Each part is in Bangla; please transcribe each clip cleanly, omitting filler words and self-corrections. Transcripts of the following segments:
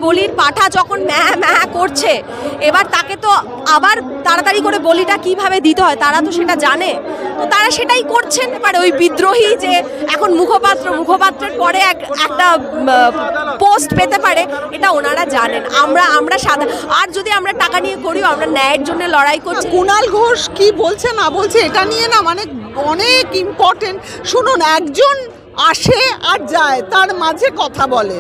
বলির পাঠা যখন ম্যাঁ ম্যাঁ করছে, এবার তাকে তো আবার তাড়াতাড়ি করে বলিটা কিভাবে দিতে হয় তারা তো সেটা জানে, তো তারা সেটাই করছেন। এবার ওই বিদ্রোহী যে এখন মুখপাত্রের পরে একটা পোস্ট পেতে পারে, এটা ওনারা জানেন। আমরা সাদা, আর যদি আমরা টাকা নিয়ে করিও, আমরা ন্যায়ের জন্য লড়াই করছি। কুণাল ঘোষ কি বলছে না বলছে এটা নিয়ে না মানে অনেক ইম্পর্টেন্ট। শুনুন, একজন আসে আর যায়, তার মাঝে কথা বলে,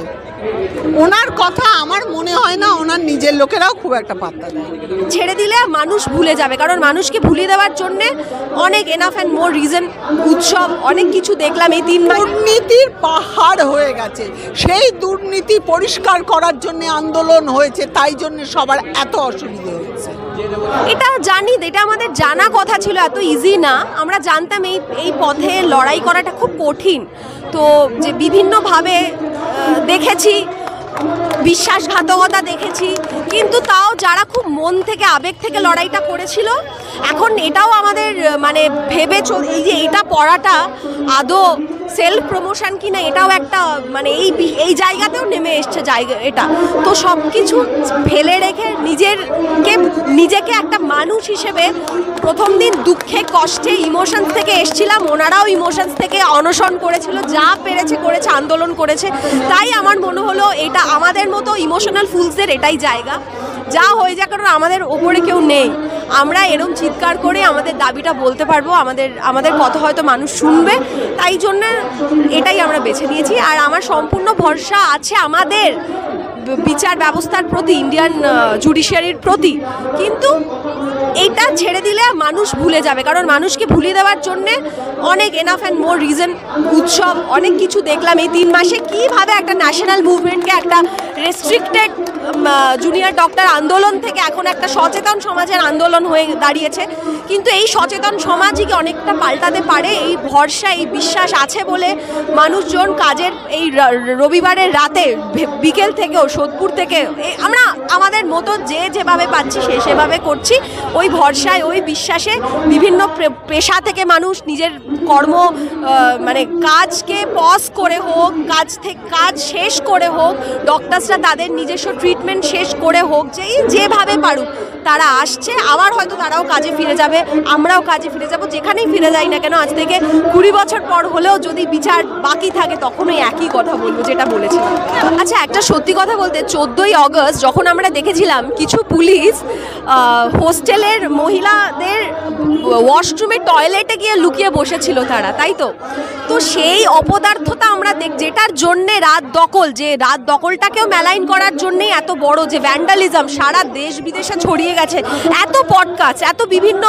ওনার কথা আমার মনে হয় না ওনার নিজের লোকেরাও খুব একটা পাত্তা দেয়। ছেড়ে দিলে মানুষ ভুলে যাবে, কারণ মানুষকে ভুলিয়ে দেওয়ার জন্যে অনেক এনাফ অ্যান্ড মোর রিজন, উৎসব, অনেক কিছু দেখলাম এই 3 মাস। দুর্নীতির পাহাড় হয়ে গেছে, সেই দুর্নীতি পরিষ্কার করার জন্য আন্দোলন হয়েছে, তাই জন্য সবার এত অসুবিধে হচ্ছে। এটা জানি, এটা আমাদের জানা কথা ছিল, এত ইজি না। আমরা জানতাম এই পথে লড়াই করাটা খুব কঠিন। তো যে বিভিন্নভাবে দেখেছি, বিশ্বাসঘাতকতা দেখেছি, কিন্তু তাও যারা খুব মন থেকে আবেগ থেকে লড়াইটা করেছিল, এখন এটাও আমাদের মানে ভেবে এই যে এটা পড়াটা আদৌ সেলফ প্রমোশন কিনা, এটাও একটা মানে এই জায়গাতেও নেমে এসছে জায়গা এটা। তো সব কিছু ফেলে রেখে নিজেকে একটা মানুষ হিসেবে, প্রথম দিন দুঃখে কষ্টে ইমোশনস থেকে এসছিলাম, ওনারাও ইমোশনস থেকে অনশন করেছিল, যা পেরেছে করেছে, আন্দোলন করেছে। তাই আমার মনে হলো এটা আমাদের মতো ইমোশনাল ফুলসদের এটাই জায়গা, যা হয়ে যায়, কারণ আমাদের ওপরে কেউ নেই। আমরা এরকম চিৎকার করে আমাদের দাবিটা বলতে পারবো, আমাদের কথা হয়তো মানুষ শুনবে, তাই জন্য এটাই আমরা বেছে নিয়েছি। আর আমার সম্পূর্ণ ভরসা আছে আমাদের বিচার ব্যবস্থার প্রতি, ইন্ডিয়ান জুডিশিয়ারির প্রতি। কিন্তু এইটা ছেড়ে দিলে মানুষ ভুলে যাবে, কারণ মানুষকে ভুলিয়ে দেওয়ার জন্যে অনেক এনাফ অ্যান্ড মোর রিজন, উৎসব, অনেক কিছু দেখলাম এই 3 মাসে, কীভাবে একটা ন্যাশনাল মুভমেন্টকে একটা রেস্ট্রিক্টেড জুনিয়র ডক্টর আন্দোলন থেকে এখন একটা সচেতন সমাজের আন্দোলন হয়ে দাঁড়িয়েছে। কিন্তু এই সচেতন সমাজই কি অনেকটা পাল্টাতে পারে, এই ভরসা, এই বিশ্বাস আছে বলে মানুষজন কাজের এই রবিবারের রাতে বিকেল থেকেও সোদপুর থেকে আমরা আমাদের মতো যেভাবে পাচ্ছি সেভাবে করছি। ওই ভরসায়, ওই বিশ্বাসে বিভিন্ন পেশা থেকে মানুষ নিজের কর্ম মানে কাজকে পজ করে হোক, কাজ শেষ করে হোক, ডক্টরসরা তাদের নিজস্ব ট্রিটমেন্ট শেষ করে হোক, যেভাবে পারুক তারা আসছে। আবার হয়তো তারাও কাজে ফিরে যাবে, আমরাও কাজে ফিরে যাব, যেখানেই ফিরে যাই না কেন। আজ থেকে 20 বছর পর হলেও যদি বিচার বাকি থাকে, তখনই একই কথা বলবো যেটা বলেছিলাম। আচ্ছা, একটা সত্যি কথা বলতে, 14ই অগস্ট যখন আমরা দেখেছিলাম কিছু পুলিশ হোস্টেলের মহিলাদের ওয়াশরুমে টয়লেটে গিয়ে লুকিয়ে বসেছিল তারা, তাই তো সেই অপদার্থতা আমরা যেটার জন্যে রাত দখলটাকেও মেলাইন করার জন্যেই এত বড় যে ভ্যান্ডালিজম সারা দেশ বিদেশে ছড়িয়ে গেছে, এত পডকাস্ট, এত বিভিন্ন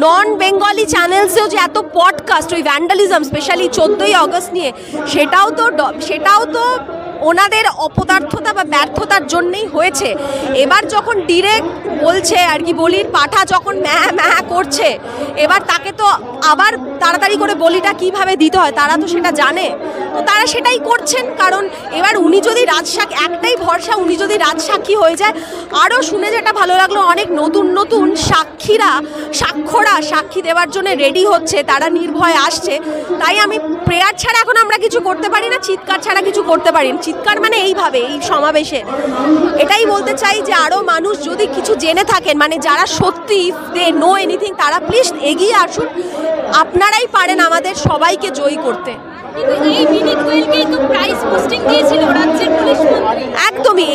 নন বেঙ্গলি চ্যানেলসেও যে এত পডকাস্ট ওই ভ্যান্ডালিজম স্পেশালি 14ই অগস্ট নিয়ে, সেটাও তো ওনাদের অপদার্থতা বা ব্যর্থতার জন্যই হয়েছে। এবার যখন ডিরেক্ট বলছে আর কি, বলির পাঠা যখন ম্যাঁ ম্যাঁ করছে, এবার তাকে তো আবার তাড়াতাড়ি করে বলিটা কিভাবে দিতে হয় তারা তো সেটা জানে, তো তারা সেটাই করছেন। কারণ এবার উনি যদি রাজসাক্ষী, একটাই ভরসা, উনি যদি রাজসাক্ষী হয়ে যায়। আরও শুনে যেটা ভালো লাগলো, অনেক নতুন সাক্ষ্যরা সাক্ষী দেওয়ার জন্য রেডি হচ্ছে, তারা নির্ভয়ে আসছে। তাই আমি প্রেয়ার ছাড়া এখন আমরা কিছু করতে পারি না, চিৎকার ছাড়া কিছু করতে পারি না। চিৎকার মানে এইভাবে এই সমাবেশে এটাই বলতে চাই যে আরও মানুষ যদি কিছু জেনে থাকেন, মানে যারা সত্যি দে নো এনিথিং, তারা প্লিজ এগিয়ে আসুন। আপনারাই পারেন আমাদের সবাইকে জয়ী করতে। একদমই,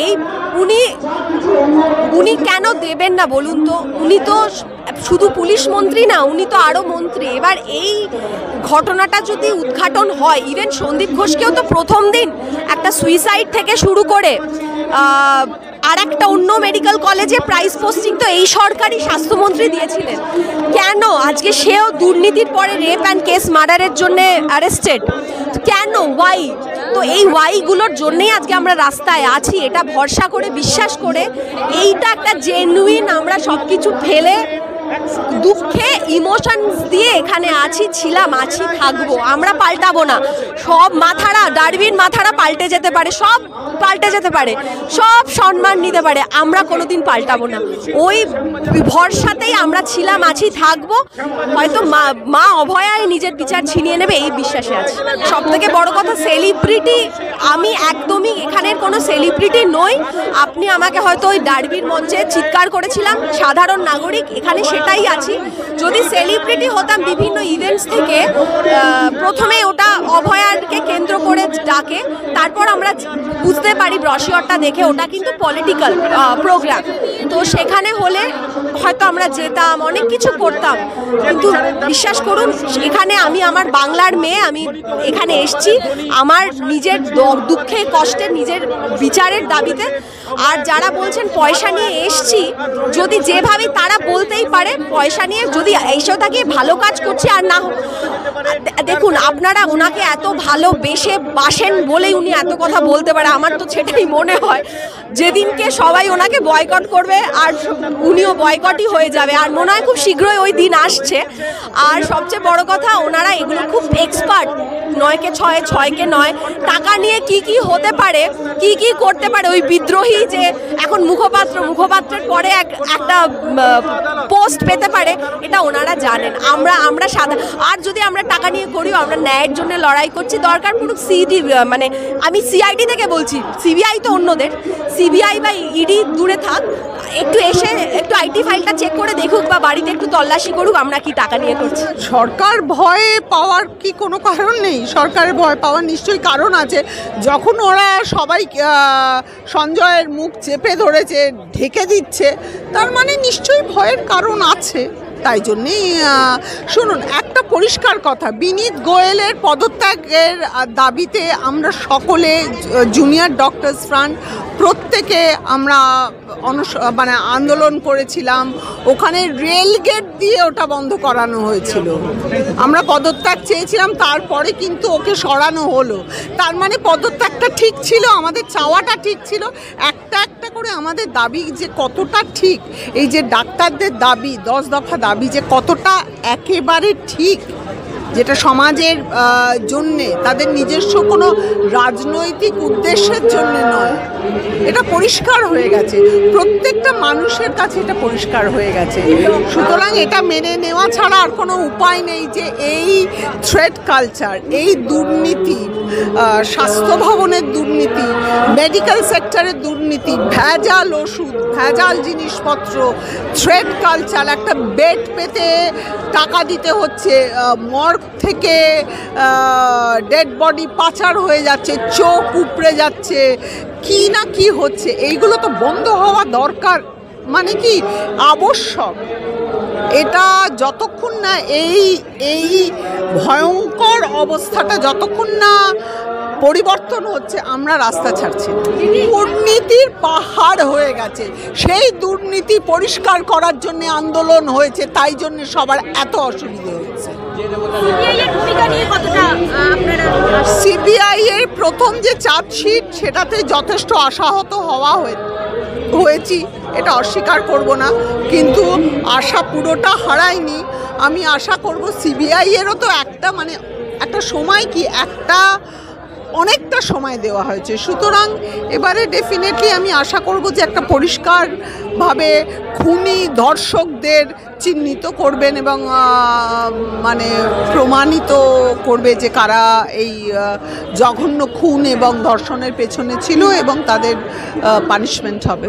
উনি কেন দেবেন না বলুন তো? উনি তো শুধু পুলিশ মন্ত্রী না, উনি তো আরও মন্ত্রী। এবার এই ঘটনাটা যদি উদ্ঘাটন হয়, ইভেন সন্দীপ ঘোষকেও তো প্রথম দিন একটা সুইসাইড থেকে শুরু করে আর একটা অন্য মেডিকেল কলেজে প্রাইজ পোস্টিং তো এই সরকারি স্বাস্থ্যমন্ত্রী দিয়েছিলেন। কেন আজকে সেও দুর্নীতির পরে রেপ অ্যান্ড কেস মার্ডারের জন্য অ্যারেস্টেড? কেন? ওয়াই? তো এই ওয়াইগুলোর জন্যেই আজকে আমরা রাস্তায় আছি, এটা ভরসা করে, বিশ্বাস করে। এইটা একটা জেনুইন, আমরা সব কিছু ফেলে দুঃখে ইমোশনস দিয়ে এখানে ছিলাম, থাকবো, আমরা পাল্টাবো না। সব মাথারা, ডারবিন মাথারা পাল্টে যেতে পারে, সব পাল্টে যেতে পারে, সব সম্মান নিতে পারে, আমরা কোনোদিন পাল্টাবো না। ওই ভরসাতেই আমরা ছিলাম, থাকবো। হয়তো মা অভয়ায় নিজের বিচার ছিনিয়ে নেবে এই বিশ্বাসে আছে। সব থেকে বড় কথা, সেলিব্রিটি আমি একদমই এখানের কোনো সেলিব্রিটি নই। আপনি আমাকে হয়তো ওই ডারবির মঞ্চে চিৎকার করেছিলাম, সাধারণ নাগরিক, এখানে সেটাই আছি। যদি সেলিব্রিটি হতাম বিভিন্ন ইভেন্টস থেকে, প্রথমে ওটা অভয়াকে কেন্দ্র করে ডাকে, তারপর আমরা বুঝতে পারি ব্রশিওরটা দেখে ওটা কিন্তু পলিটিক্যাল প্রোগ্রাম। তো সেখানে হলে হয়তো আমরা যেতাম, অনেক কিছু করতাম, কিন্তু বিশ্বাস করুন এখানে আমি আমার বাংলার মেয়ে, আমি এখানে এসছি আমার নিজের দুঃখে কষ্টে নিজের বিচারের দাবিতে। আর যারা বলছেন পয়সা নিয়ে এসছি, যদি যেভাবে তারা বলতেই পারে পয়সা নিয়ে যদি এসেও থাকি ভালো কাজ করছি, আর না দেখুন আপনারা ওনাকে এত ভালোবেসে বাসেন বলেই উনি এত কথা বলতে পারে। আমার তো সেটাই মনে হয়, যেদিনকে সবাই ওনাকে বয়কট করবে আর উনিও বয়কটই হয়ে যাবে, আর মনে হয় খুব শীঘ্রই ওই দিন আসছে। আর সবচেয়ে বড় কথা, ওনারা এগুলো খুব এক্সপার্ট, 9কে 6, 6কে 9, টাকা নিয়ে কি হতে পারে, কি করতে পারে। ওই বিদ্রোহী যে এখন মুখপাত্রের পরে একটা পোস্ট পেতে পারে, এটা ওনারা জানেন। আমরা সাদা, আর যদি আমরা টাকা নিয়ে করিও, আমরা ন্যায়ের জন্য লড়াই করছি। দরকার পুরো মানে আমি সিআইডি থেকে বলছি, সিবিআই তো অন্যদের, সিবিআই বা ইডি দূরে থাক, একটু এসে একটু আইটি ফাইলটা চেক করে দেখুক বা বাড়িতে একটু তল্লাশি করুক আমরা কি টাকা নিয়ে করছি। সরকার ভয় পাওয়ার কি কোনো কারণ নেই? সরকারের ভয় পাওয়ার নিশ্চয়ই কারণ আছে। যখন ওরা সবাই সঞ্জয়ের মুখ চেপে ধরেছে, ঢেকে দিচ্ছে, তার মানে নিশ্চয়ই ভয়ের কারণ আছে। তাই জন্যেই শুনুন, একটা পরিষ্কার কথা, বিনীত গোয়েলের পদত্যাগের দাবিতে আমরা সকলে জুনিয়র ডক্টরস ফ্রন্ট প্রত্যেকে আমরা মানে আন্দোলন করেছিলাম। ওখানে রেল গেট দিয়ে ওটা বন্ধ করানো হয়েছিল। আমরা পদত্যাগ চেয়েছিলাম, তারপরে কিন্তু ওকে সরানো হলো। তার মানে পদত্যাগটা ঠিক ছিল, আমাদের চাওয়াটা ঠিক ছিল। একটা করে আমাদের দাবি যে কতটা ঠিক, এই যে ডাক্তারদের দাবি 10 দফা দাবি যে কতটা একেবারে ঠিক, যেটা সমাজের জন্যে, তাদের নিজস্ব কোনো রাজনৈতিক উদ্দেশ্যের জন্য নয়, এটা পরিষ্কার হয়ে গেছে, প্রত্যেকটা মানুষের কাছে এটা পরিষ্কার হয়ে গেছে। সুতরাং এটা মেনে নেওয়া ছাড়া আর কোনো উপায় নেই যে এই থ্রেড কালচার, এই দুর্নীতি, স্বাস্থ্য ভবনের দুর্নীতি, মেডিকেল সেক্টরের দুর্নীতি, ভেজাল ওষুধ, ভেজাল জিনিসপত্র, থ্রেড কালচার, একটা বেড পেতে টাকা দিতে হচ্ছে, মর্গ থেকে ডেড বডি পাচার হয়ে যাচ্ছে, চোখ উপড়ে যাচ্ছে, কি না কি হচ্ছে, এইগুলো তো বন্ধ হওয়া দরকার, মানে কি আবশ্যক। এটা যতক্ষণ না এই ভয়ঙ্কর অবস্থাটা যতক্ষণ না পরিবর্তন হচ্ছে, আমরা রাস্তা ছাড়ছি। দুর্নীতির পাহাড় হয়ে গেছে, সেই দুর্নীতি পরিষ্কার করার জন্য আন্দোলন হয়েছে, তাই জন্য সবার এত অসুবিধে হচ্ছে। সিবিআই এর প্রথম যে চার্জশিট, সেটাতে যথেষ্ট আশাহত হয়েছি, এটা অস্বীকার করব না, কিন্তু আশা পুরোটা হারায়নি। আমি আশা করব সিবিআই এরও তো একটা সময় কি অনেকটা সময় দেওয়া হয়েছে, সুতরাং এবারে ডেফিনেটলি আমি আশা করব যে একটা পরিষ্কারভাবে খুনি ধর্ষকদের চিহ্নিত করবেন এবং মানে প্রমাণিত করবে যে কারা এই জঘন্য খুন এবং ধর্ষণের পেছনে ছিল, এবং তাদের পানিশমেন্ট হবে।